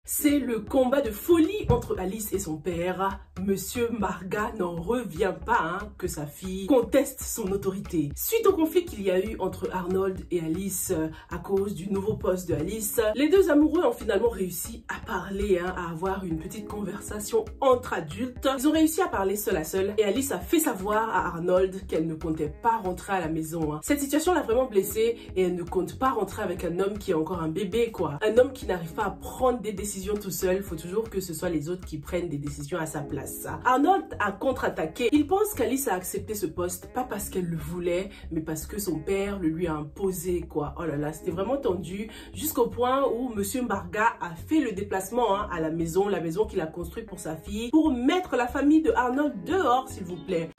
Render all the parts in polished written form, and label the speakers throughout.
Speaker 1: C'est le combat de folie entre Alice et son père. Monsieur Mbargha n'en revient pas que sa fille conteste son autorité. Suite au conflit qu'il y a eu entre Arnold et Alice à cause du nouveau poste de Alice, les deux amoureux ont finalement réussi à parler, à avoir une petite conversation entre adultes. Ils ont réussi à parler seul à seul et Alice a fait savoir à Arnold qu'elle ne comptait pas rentrer à la maison. Cette situation l'a vraiment blessée et elle ne compte pas rentrer avec un homme qui est encore un bébé quoi. Un homme qui n'arrive pas à prendre des décisions tout seul, faut toujours que ce soit les autres qui prennent des décisions à sa place. Arnold a contre-attaqué. Il pense qu'Alice a accepté ce poste, pas parce qu'elle le voulait, mais parce que son père le lui a imposé, quoi. Oh là là, c'était vraiment tendu, jusqu'au point où Monsieur Mbargha a fait le déplacement à la maison qu'il a construite pour sa fille, pour mettre la famille de Arnold dehors, s'il vous plaît.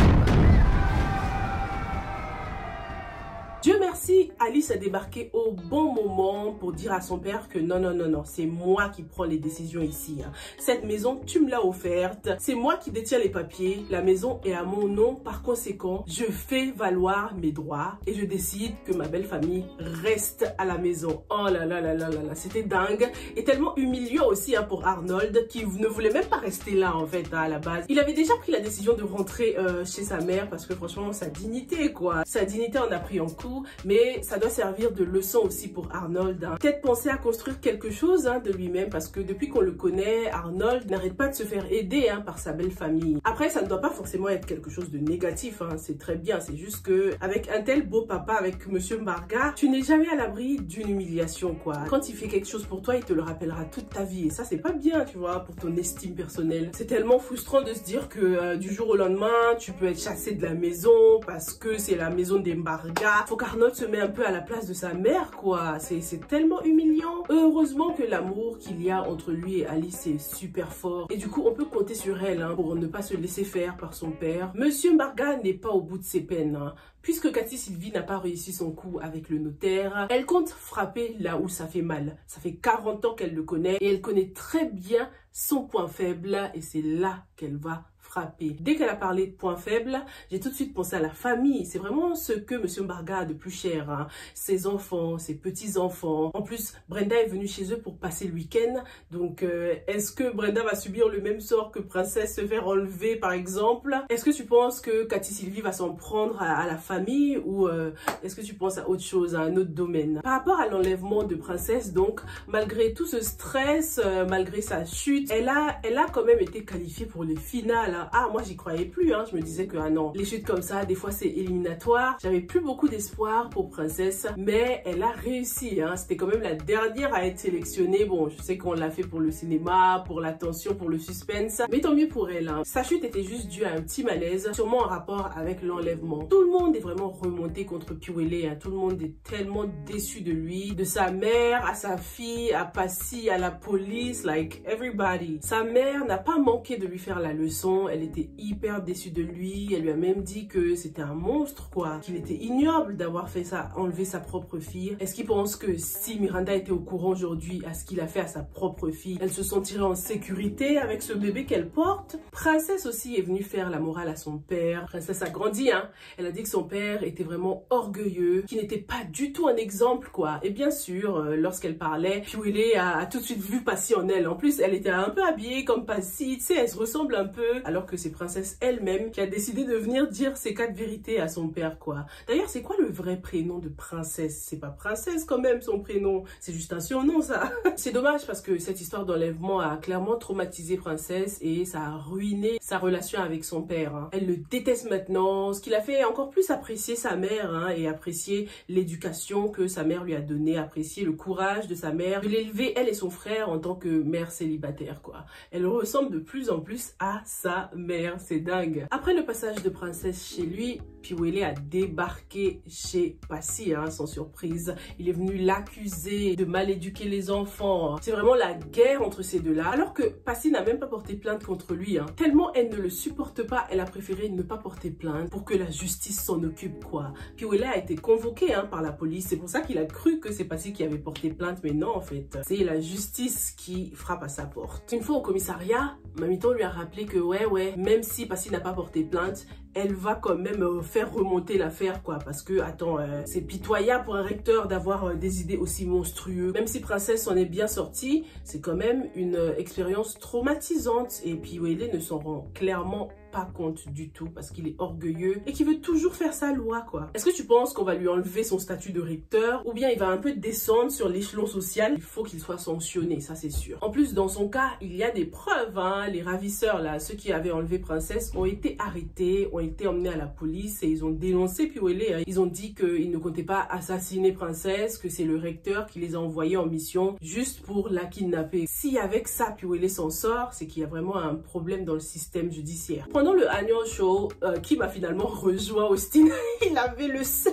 Speaker 1: Dieu merci, Alice a débarqué au bon moment pour dire à son père que non, c'est moi qui prends les décisions ici. Cette maison, tu me l'as offerte, c'est moi qui détiens les papiers, la maison est à mon nom, par conséquent, je fais valoir mes droits et je décide que ma belle famille reste à la maison. Oh là là là là là là, c'était dingue et tellement humiliant aussi pour Arnold qui ne voulait même pas rester là en fait à la base. Il avait déjà pris la décision de rentrer chez sa mère parce que franchement, sa dignité quoi, sa dignité en a pris en coup. Mais ça doit servir de leçon aussi pour Arnold. Peut-être penser à construire quelque chose de lui-même parce que depuis qu'on le connaît, Arnold n'arrête pas de se faire aider par sa belle famille. Après, ça ne doit pas forcément être quelque chose de négatif, c'est très bien. C'est juste que avec un tel beau papa, avec Monsieur Mbargha, tu n'es jamais à l'abri d'une humiliation quoi. Quand il fait quelque chose pour toi, il te le rappellera toute ta vie et ça c'est pas bien, tu vois, pour ton estime personnelle. C'est tellement frustrant de se dire que du jour au lendemain, tu peux être chassé de la maison parce que c'est la maison des Mbargha. Faut qu'Arnold se met un peu à la place de sa mère quoi, c'est tellement humiliant. Heureusement que l'amour qu'il y a entre lui et Alice est super fort et du coup on peut compter sur elle pour ne pas se laisser faire par son père. Monsieur Mbargha n'est pas au bout de ses peines puisque Cathy Sylvie n'a pas réussi son coup avec le notaire, elle compte frapper là où ça fait mal. Ça fait 40 ans qu'elle le connaît et elle connaît très bien son point faible et c'est là qu'elle va frapper. Dès qu'elle a parlé de point faible, j'ai tout de suite pensé à la famille. C'est vraiment ce que Monsieur Mbargha a de plus cher. Ses enfants, ses petits-enfants. En plus, Brenda est venue chez eux pour passer le week-end. Donc, est-ce que Brenda va subir le même sort que Princesse se faire enlever, par exemple? Est-ce que tu penses que Cathy Sylvie va s'en prendre à la famille ou est-ce que tu penses à autre chose, à un autre domaine? Par rapport à l'enlèvement de Princesse, donc, malgré tout ce stress, malgré sa chute, elle a quand même été qualifiée pour les finales. Ah, moi j'y croyais plus, je me disais que non, les chutes comme ça, des fois c'est éliminatoire. J'avais plus beaucoup d'espoir pour Princesse, mais elle a réussi, c'était quand même la dernière à être sélectionnée. Bon, je sais qu'on l'a fait pour le cinéma, pour l'attention, pour le suspense, mais tant mieux pour elle. Sa chute était juste due à un petit malaise, sûrement en rapport avec l'enlèvement. Tout le monde est vraiment remonté contre Piwele, tout le monde est tellement déçu de lui, de sa mère, à sa fille, à Passy, à la police, like everybody. Sa mère n'a pas manqué de lui faire la leçon. Elle était hyper déçue de lui. Elle lui a même dit que c'était un monstre, quoi. Qu'il était ignoble d'avoir fait ça, enlever sa propre fille. Est-ce qu'il pense que si Miranda était au courant aujourd'hui à ce qu'il a fait à sa propre fille, elle se sentirait en sécurité avec ce bébé qu'elle porte? Princesse aussi est venue faire la morale à son père. Princesse a grandi, Elle a dit que son père était vraiment orgueilleux, qu'il n'était pas du tout un exemple, quoi. Et bien sûr, lorsqu'elle parlait, Piwele a tout de suite vu Passy en elle. En plus, elle était un peu habillée comme Passy, tu sais, elle se ressemble un peu. Alors que c'est Princesse elle-même qui a décidé de venir dire ses 4 vérités à son père, quoi. D'ailleurs, c'est quoi le vrai prénom de Princesse? C'est pas Princesse quand même son prénom, c'est juste un surnom ça. C'est dommage parce que cette histoire d'enlèvement a clairement traumatisé Princesse et ça a ruiné sa relation avec son père. Elle le déteste maintenant, ce qui l'a fait encore plus apprécier sa mère et apprécier l'éducation que sa mère lui a donnée, apprécier le courage de sa mère, de l'élever elle et son frère en tant que mère célibataire, quoi. Elle ressemble de plus en plus à sa mère, c'est dingue. Après le passage de Princesse chez lui, Piwele a débarqué chez Passy, sans surprise. Il est venu l'accuser de mal éduquer les enfants. C'est vraiment la guerre entre ces deux-là. Alors que Passy n'a même pas porté plainte contre lui. Tellement elle ne le supporte pas, elle a préféré ne pas porter plainte pour que la justice s'en occupe, quoi. Piwele a été convoqué par la police. C'est pour ça qu'il a cru que c'est Passy qui avait porté plainte, mais non en fait. C'est la justice qui frappe à sa porte. Une fois au commissariat, Mamito lui a rappelé que ouais, ouais, même si Passy n'a pas porté plainte, elle va quand même faire remonter l'affaire, quoi. Parce que, attends, c'est pitoyable pour un recteur d'avoir des idées aussi monstrueuses. Même si Princesse en est bien sortie, c'est quand même une expérience traumatisante. Et puis Wele ne s'en rend clairement pas compte du tout parce qu'il est orgueilleux et qu'il veut toujours faire sa loi, quoi. Est-ce que tu penses qu'on va lui enlever son statut de recteur ou bien il va un peu descendre sur l'échelon social? Il faut qu'il soit sanctionné, ça c'est sûr. En plus, dans son cas, il y a des preuves, hein. Les ravisseurs, là, ceux qui avaient enlevé Princesse, ont été arrêtés, ont été emmenés à la police et ils ont dénoncé Piwele, hein. Ils ont dit qu'ils ne comptaient pas assassiner Princesse, que c'est le recteur qui les a envoyés en mission juste pour la kidnapper. Si avec ça, Piwele s'en sort, c'est qu'il y a vraiment un problème dans le système judiciaire. Pendant le annual show, Kim a finalement rejoint Austin. Il avait le seum.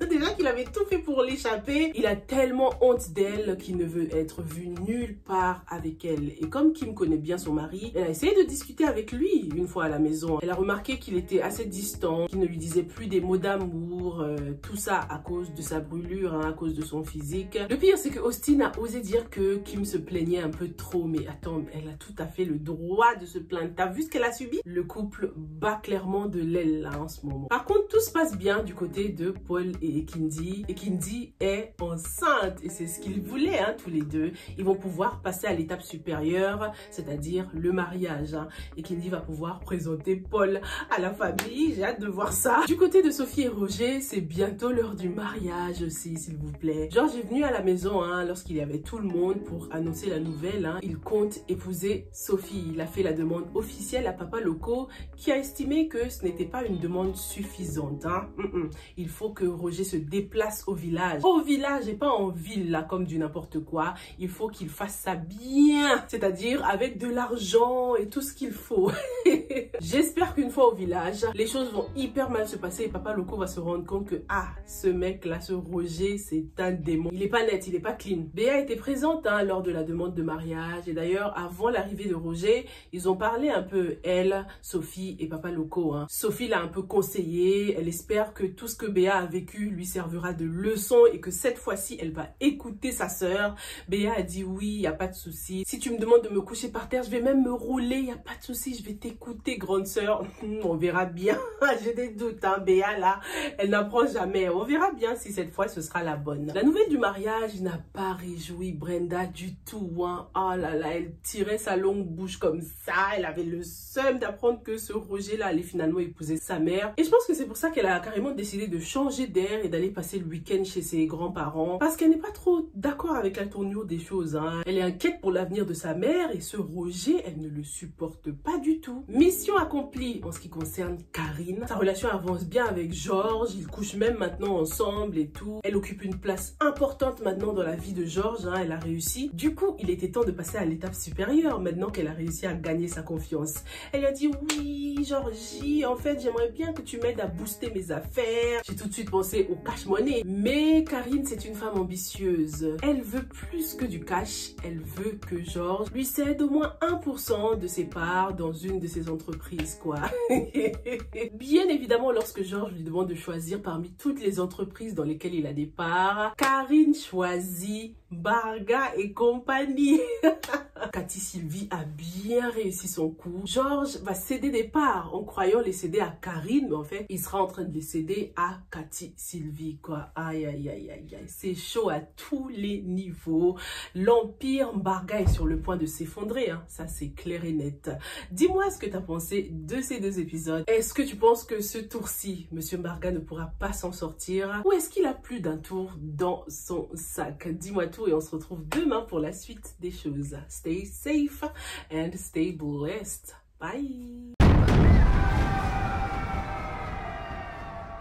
Speaker 1: Déjà qu'il avait tout fait pour l'échapper. Il a tellement honte d'elle qu'il ne veut être vu nulle part avec elle. Et comme Kim connaît bien son mari, elle a essayé de discuter avec lui une fois à la maison. Elle a remarqué qu'il était assez distant, qu'il ne lui disait plus des mots d'amour, tout ça à cause de sa brûlure, hein, à cause de son physique. Le pire, c'est que Austin a osé dire que Kim se plaignait un peu trop. Mais attends, elle a tout à fait le droit de se plaindre. T'as vu ce qu'elle a subi? Le couple bat clairement de l'aile là en ce moment. Par contre, tout se passe bien du côté de Paul et Ekindi. Ekindi est enceinte et c'est ce qu'ils voulaient, hein, tous les deux. Ils vont pouvoir passer à l'étape supérieure, c'est-à-dire le mariage, hein. Ekindi va pouvoir présenter Paul à la famille. J'ai hâte de voir ça. Du côté de Sophie et Roger, c'est bientôt l'heure du mariage aussi, s'il vous plaît. Georges est venu à la maison, hein, lorsqu'il y avait tout le monde pour annoncer la nouvelle, hein. Il compte épouser Sophie. Il a fait la demande officielle à Papa Loco, qui a estimé que ce n'était pas une demande suffisante, hein. Il faut que Roger se déplace au village. Au village et pas en ville, là, comme du n'importe quoi. Il faut qu'il fasse ça bien, c'est-à-dire avec de l'argent et tout ce qu'il faut. J'espère qu'une fois au village, les choses vont hyper mal se passer et Papa Loco va se rendre compte que, ah, ce mec-là, ce Roger, c'est un démon. Il est pas net, il est pas clean. Béa était présente, hein, lors de la demande de mariage et d'ailleurs, avant l'arrivée de Roger, ils ont parlé un peu, elle, Sophie et Papa Loco, hein. Sophie l'a un peu conseillé, elle espère que tout ce que Béa a vécu lui servira de leçon et que cette fois-ci, elle va écouter sa sœur. Béa a dit oui, il n'y a pas de souci. Si tu me demandes de me coucher par terre, je vais même me rouler, il n'y a pas de souci, je vais t'écouter, grande sœur. On verra bien. J'ai des doutes, hein, Béa, là, elle n'apprend jamais. On verra bien si cette fois, ce sera la bonne. La nouvelle du mariage n'a pas réjoui Brenda du tout, hein. Oh là là, elle tirait sa longue bouche comme ça, elle avait le seum d'apprendre que ce Roger-là allait finalement épouser sa mère. Et je pense que c'est pour ça qu'elle a carrément décidé de changer d'air et d'aller passer le week-end chez ses grands-parents. Parce qu'elle n'est pas trop d'accord avec la tournure des choses, hein. Elle est inquiète pour l'avenir de sa mère et ce Roger, elle ne le supporte pas du tout. Mission accomplie en ce qui concerne Karine. Sa relation avance bien avec Georges. Ils couchent même maintenant ensemble et tout. Elle occupe une place importante maintenant dans la vie de Georges, hein. Elle a réussi. Du coup, il était temps de passer à l'étape supérieure maintenant qu'elle a réussi à gagner sa confiance. Elle a dit oui, Georgie, en fait, j'aimerais bien que tu m'aides à booster mes affaires. J'ai tout de suite pensé au cash money. Mais Karine, c'est une femme ambitieuse. Elle veut plus que du cash. Elle veut que Georges lui cède au moins 1% de ses parts dans une de ses entreprises, quoi. Bien évidemment, lorsque Georges lui demande de choisir parmi toutes les entreprises dans lesquelles il a des parts, Karine choisit Barga et compagnie. Cathy Sylvie a bien réussi son coup. Georges va céder des parts en croyant les céder à Karine, mais en fait, il sera en train de les céder à Cathy Sylvie, quoi. Aïe, aïe, aïe, aïe, aïe. C'est chaud à tous les niveaux. L'empire Barga est sur le point de s'effondrer, hein. Ça, c'est clair et net. Dis-moi ce que tu as pensé de ces deux épisodes. Est-ce que tu penses que ce tour-ci, Monsieur Barga ne pourra pas s'en sortir? Ou est-ce qu'il a plus d'un tour dans son sac? Dis-moi tout et on se retrouve demain pour la suite des choses. Stay safe and stay blessed. Bye.